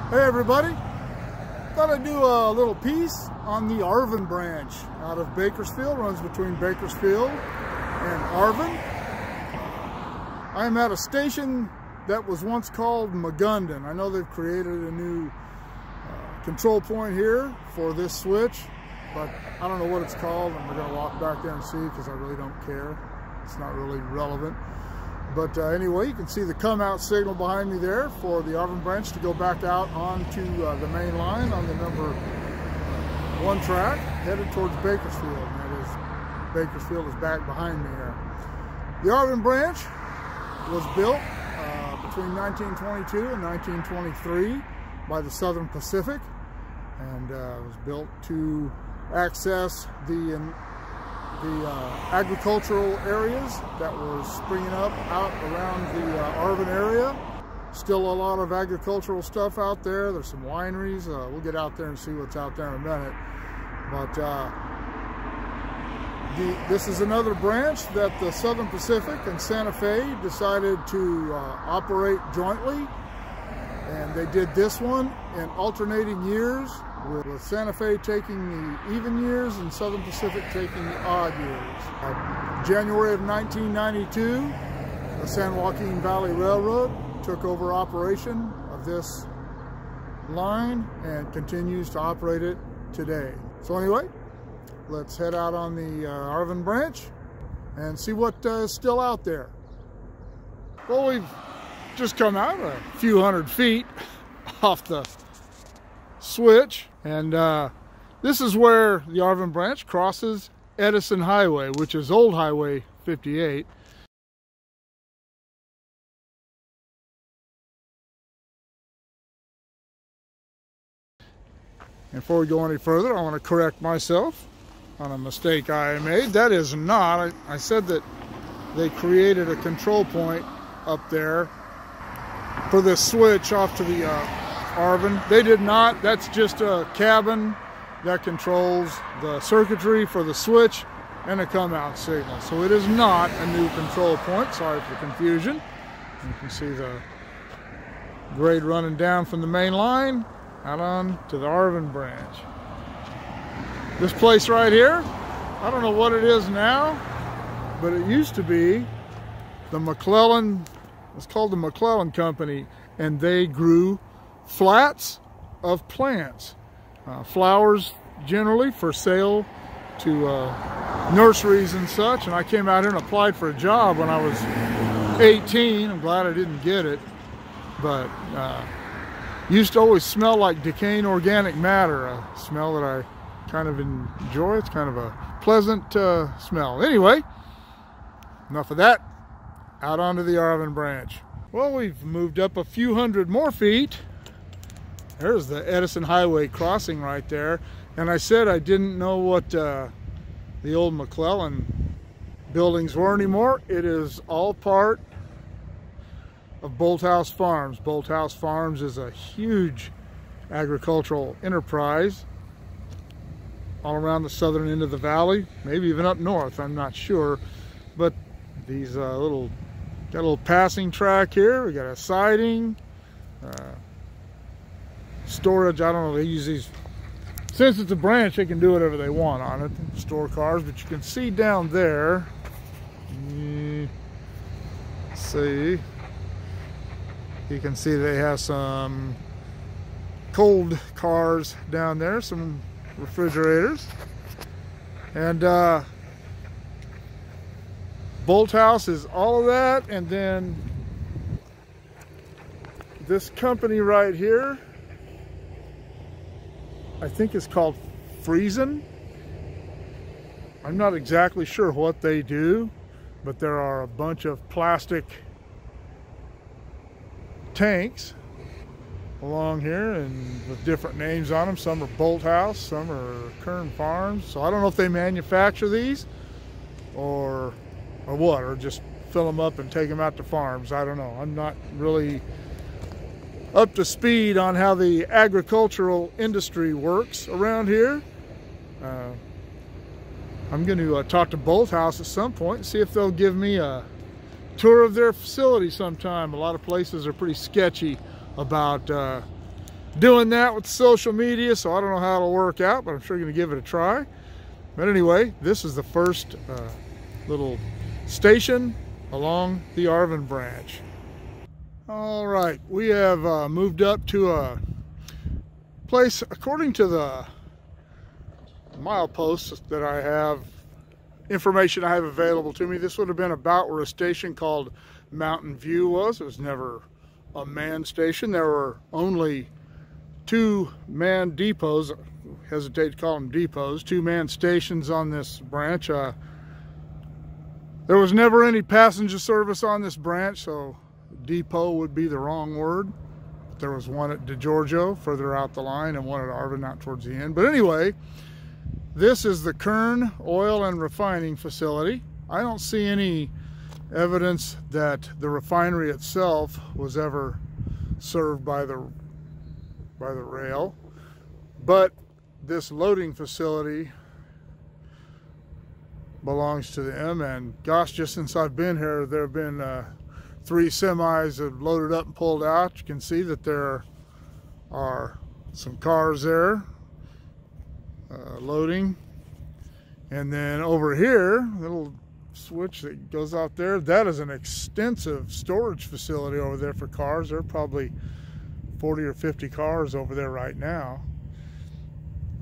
Hey everybody, thought I'd do a little piece on the Arvin Branch out of Bakersfield. Runs between Bakersfield and Arvin. I'm at a station that was once called Magundon. I know they've created a new control point here for this switch, but I don't know what it's called, and we're going to walk back there and see because I really don't care. It's not really relevant. But anyway, you can see the come out signal behind me there for the Arvin Branch to go back out onto the main line on the number 1 track headed towards Bakersfield. And that is, Bakersfield is back behind me here. The Arvin Branch was built between 1922 and 1923 by the Southern Pacific, and was built to access the agricultural areas that were springing up out around the Arvin area. Still a lot of agricultural stuff out there. There's some wineries. We'll get out there and see what's out there in a minute. But this is another branch that the Southern Pacific and Santa Fe decided to operate jointly. And they did this one in alternating years, with Santa Fe taking the even years and Southern Pacific taking the odd years. January of 1992, the San Joaquin Valley RR took over operation of this line and continues to operate it today. So anyway, let's head out on the Arvin Branch and see what is still out there. Well, we've just come out a few hundred feet off the switch, and this is where the Arvin Branch crosses Edison Highway, which is old Highway 58. And before we go any further, I want to correct myself on a mistake I made. That is not, I said that they created a control point up there for this switch off to the Arvin. They did not. That's just a cabin that controls the circuitry for the switch and a come out signal. So it is not a new control point. Sorry for the confusion. You can see the grade running down from the main line out on to the Arvin Branch. This place right here, I don't know what it is now, but it used to be the McClellan. It's called the McClellan Company, and they grew flats of plants, flowers generally for sale to nurseries and such. And I came out here and applied for a job when I was 18. I'm glad I didn't get it, but used to always smell like decaying organic matter, a smell that I kind of enjoy. It's kind of a pleasant smell. Anyway, enough of that. Out onto the Arvin Branch. Well, we've moved up a few hundred more feet. There's the Edison Highway crossing right there. And I said I didn't know what the old McClellan buildings were anymore. It is all part of Bolthouse Farms. Bolthouse Farms is a huge agricultural enterprise all around the southern end of the valley, maybe even up north, I'm not sure. But these got a little passing track here. We got a siding, storage. I don't know, they use these, since it's a branch, they can do whatever they want on it, store cars. But you can see down there, see, you can see they have some cold cars down there, some refrigerators, and Bolthouse is all of that. And then this company right here, I think it's called Friesen. I'm not exactly sure what they do, but there are a bunch of plastic tanks along here and with different names on them. Some are Bolthouse, some are Kern Farms. So I don't know if they manufacture these or what, or just fill them up and take them out to farms. I don't know. I'm not really up to speed on how the agricultural industry works around here. I'm going to talk to Bolthouse at some point and see if they'll give me a tour of their facility sometime. A lot of places are pretty sketchy about doing that with social media, so I don't know how it'll work out, but I'm sure going to give it a try. But anyway, this is the first little station along the Arvin Branch. All right, we have moved up to a place, according to the mileposts that I have, information I have available to me, this would have been about where a station called Mountain View was. It was never a manned station. There were only 2 manned depots, hesitate to call them depots, 2 manned stations on this branch. There was never any passenger service on this branch, so depot would be the wrong word. There was one at Digiorgio further out the line and one at Arvin out towards the end. But anyway, this is the Kern oil and refining facility. I don't see any evidence that the refinery itself was ever served by the rail, but this loading facility belongs to them. And gosh, just since I've been here, there have been 3 semis that have loaded up and pulled out. You can see that there are some cars there loading. And then over here, little switch that goes out there, that is an extensive storage facility over there for cars. There are probably 40 or 50 cars over there right now.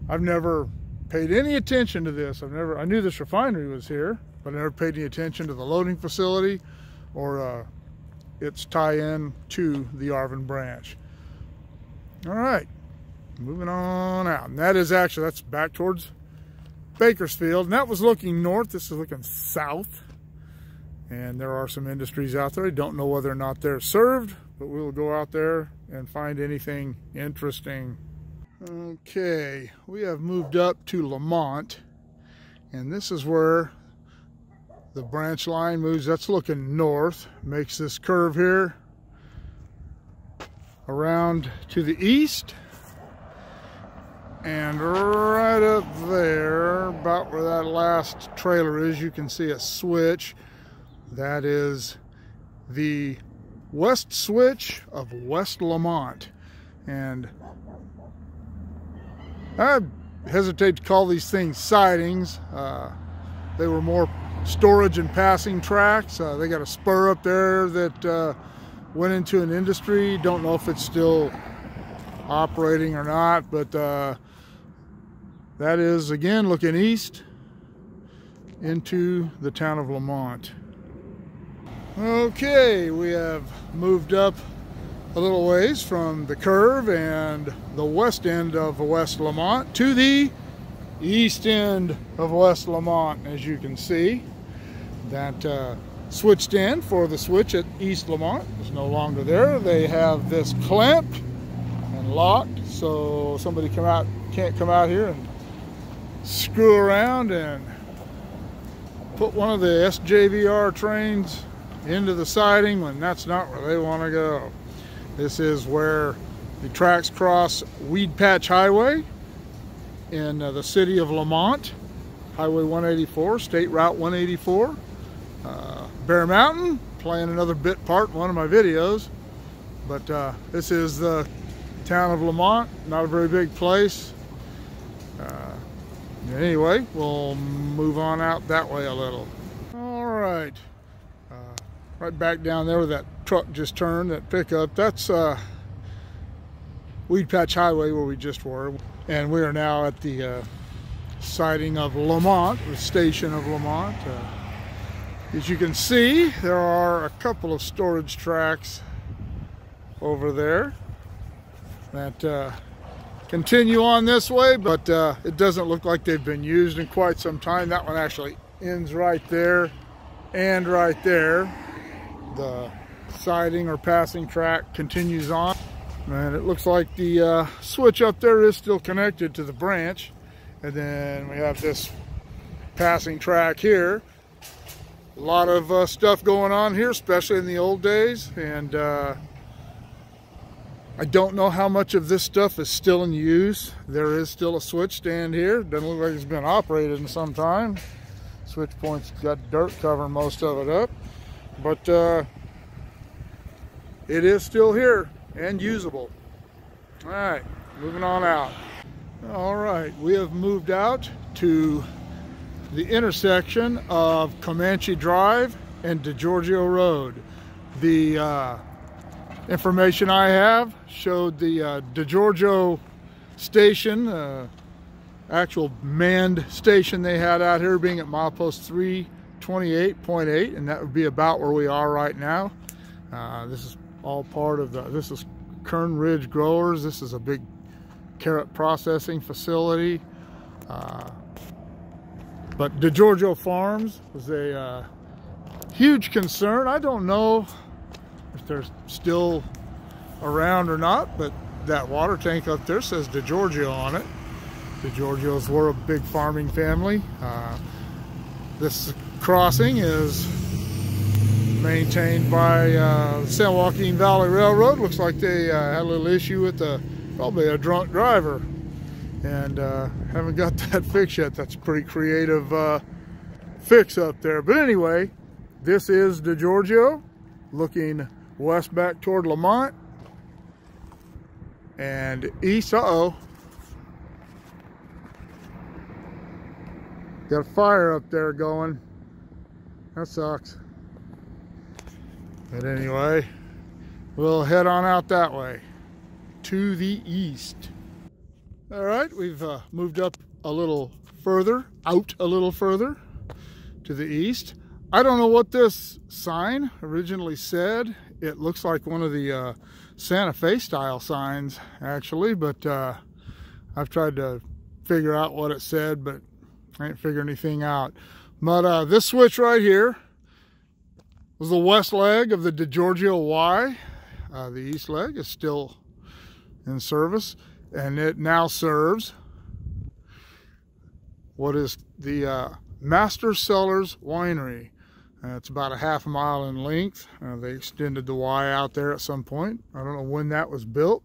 I've never paid any attention to this. I knew this refinery was here, but I never paid any attention to the loading facility or its tie-in to the Arvin Branch. All right, moving on out. And that is actually, that's back towards Bakersfield. And that was looking north. This is looking south. And there are some industries out there. I don't know whether or not they're served, but we'll go out there and find anything interesting. Okay, we have moved up to Lamont, and this is where the branch line moves. That's looking north, makes this curve here around to the east, and right up there, about where that last trailer is, you can see a switch. That is the west switch of West Lamont. And I hesitate to call these things sidings. They were more storage and passing tracks. They got a spur up there that went into an industry. Don't know if it's still operating or not, but that is, again, looking east into the town of Lamont. Okay, we have moved up a little ways from the curve and the west end of West Lamont to the east end of West Lamont. As you can see, that switch stand for the switch at East Lamont is no longer there. They have this clamped and locked, so somebody can't come out here and screw around and put one of the SJVR trains into the siding when that's not where they want to go. This is where the tracks cross Weed Patch Highway in the city of Lamont, Highway 184, State Route 184. Bear Mountain, playing another bit part in one of my videos. But this is the town of Lamont, not a very big place. Anyway, we'll move on out that way a little. All right. Right back down there where that truck just turned, that pickup, that's Weed Patch Highway where we just were. And we are now at the siding of Lamont, the station of Lamont. As you can see, there are a couple of storage tracks over there that continue on this way, but it doesn't look like they've been used in quite some time. That one actually ends right there and right there. The siding or passing track continues on, and it looks like the switch up there is still connected to the branch. And then we have this passing track here. A lot of stuff going on here, especially in the old days, and I don't know how much of this stuff is still in use. There is still a switch stand here. Doesn't look like it's been operated in some time. Switch point's got dirt covering most of it up. But it is still here and usable. All right, moving on out. All right, we have moved out to the intersection of Comanche Drive and Digiorgio Road. The information I have showed the Digiorgio station, actual manned station they had out here, being at milepost 328.8, and that would be about where we are right now. This is all part of this is Kern Ridge Growers. This is a big carrot processing facility. But Digiorgio Farms was a huge concern. I don't know if they're still around or not, but that water tank up there says Digiorgio on it. Digiorgios were a big farming family. This crossing is maintained by the San Joaquin Valley RR. Looks like they had a little issue with probably a drunk driver, and haven't got that fixed yet. That's a pretty creative fix up there. But anyway, this is Digiorgio, looking west back toward Lamont and east. Uh-oh. Got a fire up there going. That sucks. But anyway, we'll head on out that way to the east. All right, we've moved up a little further, out a little further to the east. I don't know what this sign originally said. It looks like one of the Santa Fe style signs, actually, but I've tried to figure out what it said, but I ain't figured anything out. But this switch right here was the west leg of the Digiorgio Y. The east leg is still in service, and it now serves what is the Master Cellars Winery. It's about a half a mile in length. They extended the Y out there at some point. I don't know when that was built.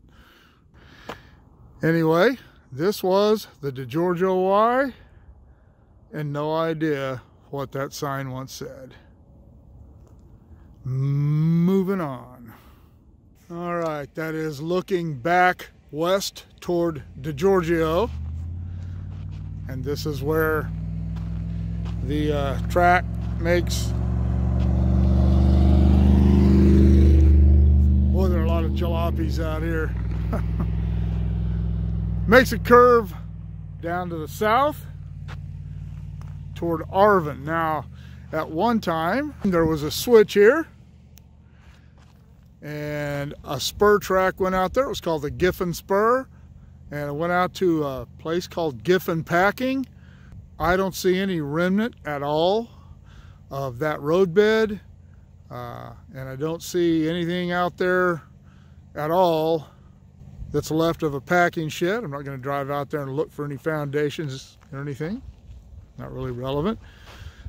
Anyway, this was the Digiorgio Y, and no idea what that sign once said. Moving on. All right, that is looking back west toward Digiorgio, and this is where the track makes, boy, there are a lot of jalopies out here. Makes a curve down to the south toward Arvin. Now, at one time there was a switch here, and a spur track went out there. It was called the Giffen Spur, and it went out to a place called Giffen Packing. I don't see any remnant at all of that roadbed, and I don't see anything out there at all that's left of a packing shed. I'm not going to drive out there and look for any foundations or anything. Not really relevant.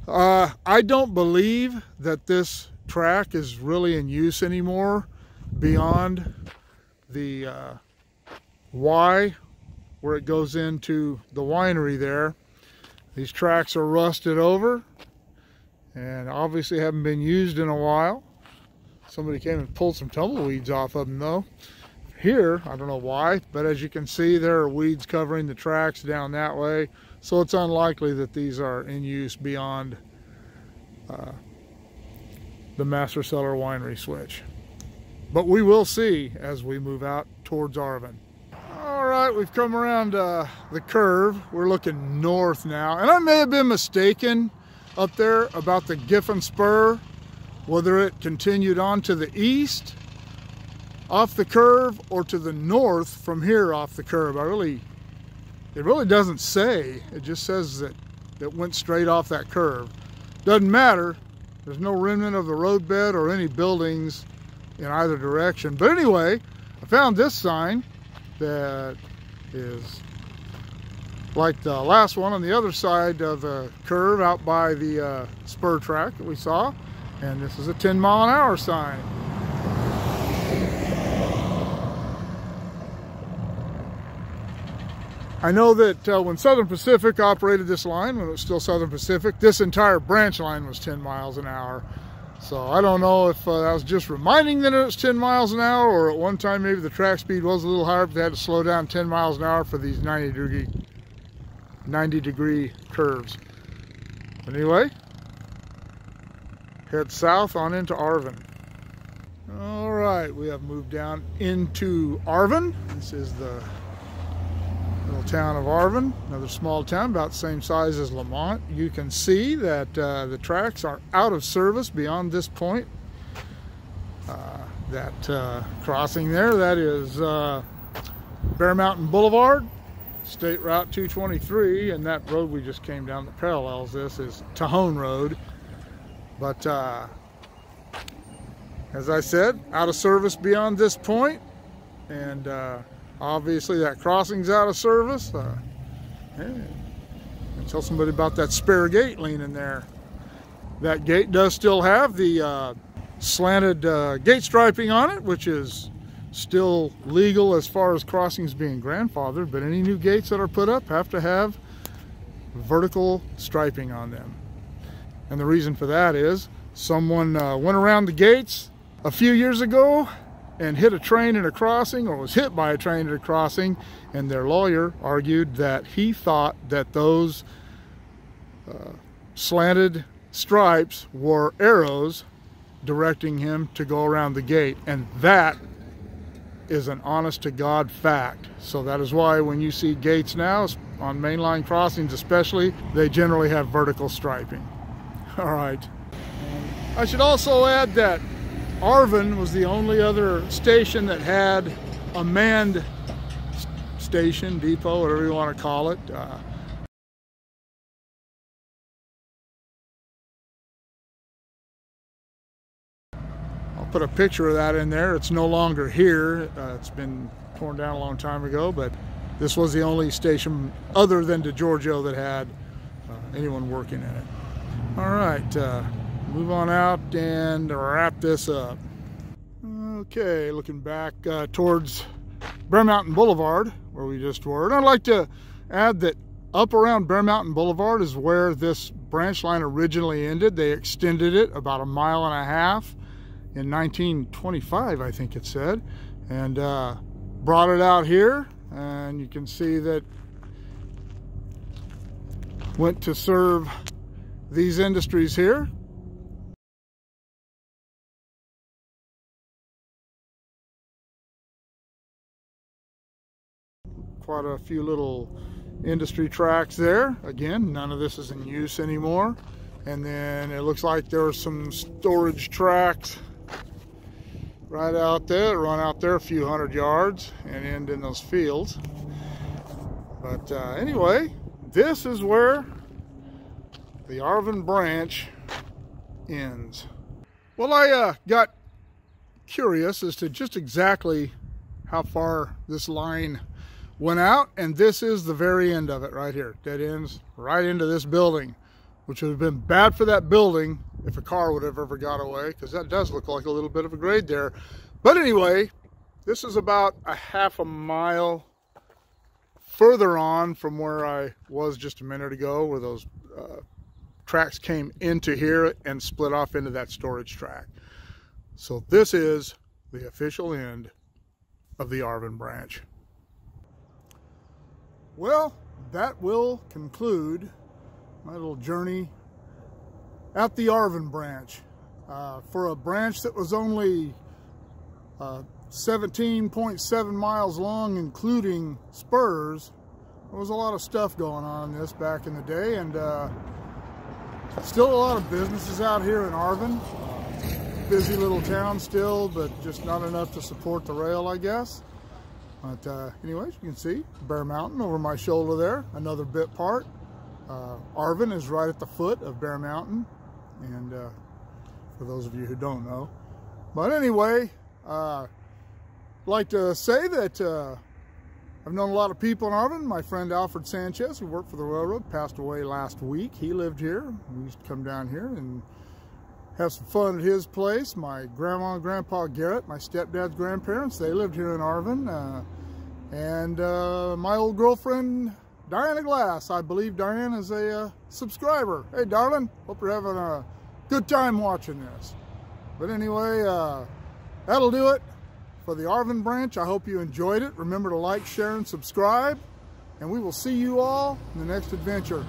I don't believe that this track is really in use anymore beyond the Y where it goes into the winery there. These tracks are rusted over and obviously haven't been used in a while. Somebody came and pulled some tumbleweeds off of them though. Here, I don't know why, but as you can see, there are weeds covering the tracks down that way, so it's unlikely that these are in use beyond the Master Cellar Winery switch. But we will see as we move out towards Arvin. All right, we've come around the curve. We're looking north now, and I may have been mistaken up there about the Giffen Spur, whether it continued on to the east off the curve or to the north from here off the curve. It really doesn't say. It just says that it went straight off that curve. Doesn't matter. There's no remnant of the roadbed or any buildings in either direction. But anyway, I found this sign that is like the last one on the other side of the curve out by the spur track that we saw. And this is a 10-mile-an-hour sign. I know that when Southern Pacific operated this line, when it was still Southern Pacific, this entire branch line was 10 miles an hour. So I don't know if I was just reminding them it was 10 miles an hour, or at one time maybe the track speed was a little higher, but they had to slow down 10 miles an hour for these 90-degree curves. Anyway, head south on into Arvin. All right, we have moved down into Arvin. This is the little town of Arvin, another small town about the same size as Lamont. You can see that the tracks are out of service beyond this point. That crossing there, that is Bear Mountain Boulevard, State Route 223, and that road we just came down that parallels this is Tejon Road. But as I said, out of service beyond this point, and obviously that crossing's out of service. Hey, tell somebody about that spare gate leaning there. That gate does still have the slanted gate striping on it, which is still legal as far as crossings being grandfathered, but any new gates that are put up have to have vertical striping on them. And the reason for that is someone went around the gates a few years ago and hit a train at a crossing, or was hit by a train at a crossing, and their lawyer argued that he thought that those slanted stripes were arrows directing him to go around the gate, and that is an honest-to-God fact. So that is why when you see gates now, on mainline crossings especially, they generally have vertical striping. All right. I should also add that Arvin was the only other station that had a manned station, depot, whatever you want to call it. I'll put a picture of that in there. It's no longer here. It's been torn down a long time ago, but this was the only station other than Digiorgio that had anyone working in it. All right. Move on out and wrap this up. Okay, looking back towards Bear Mountain Boulevard, where we just were. And I'd like to add that up around Bear Mountain Boulevard is where this branch line originally ended. They extended it about 1.5 miles in 1925, I think it said, and brought it out here. And you can see that went to serve these industries here. Quite a few little industry tracks there. Again, none of this is in use anymore. And then it looks like there are some storage tracks right out there, run out there a few hundred yards and end in those fields. But anyway, this is where the Arvin Branch ends. Well, I got curious as to just exactly how far this line went out, and this is the very end of it right here. Dead ends right into this building, which would have been bad for that building if a car would have ever got away, because that does look like a little bit of a grade there. But anyway, this is about 1/2 mile further on from where I was just a minute ago, where those tracks came into here and split off into that storage track. So this is the official end of the Arvin Branch. Well, that will conclude my little journey at the Arvin Branch. For a branch that was only 17.7 miles long, including spurs, there was a lot of stuff going on in this back in the day, and still a lot of businesses out here in Arvin. Busy little town still, but just not enough to support the rail, I guess. But anyways, you can see Bear Mountain over my shoulder there, another bit part. Arvin is right at the foot of Bear Mountain, and for those of you who don't know. But anyway, I'd like to say that I've known a lot of people in Arvin. My friend Alfred Sanchez, who worked for the railroad, passed away last week. He lived here. We used to come down here and have some fun at his place. My grandma and grandpa Garrett, my stepdad's grandparents, they lived here in Arvin. And my old girlfriend, Diana Glass. I believe Diane is a subscriber. Hey, darling, hope you're having a good time watching this. But anyway, that'll do it for the Arvin Branch. I hope you enjoyed it. Remember to like, share, and subscribe. And we will see you all in the next adventure.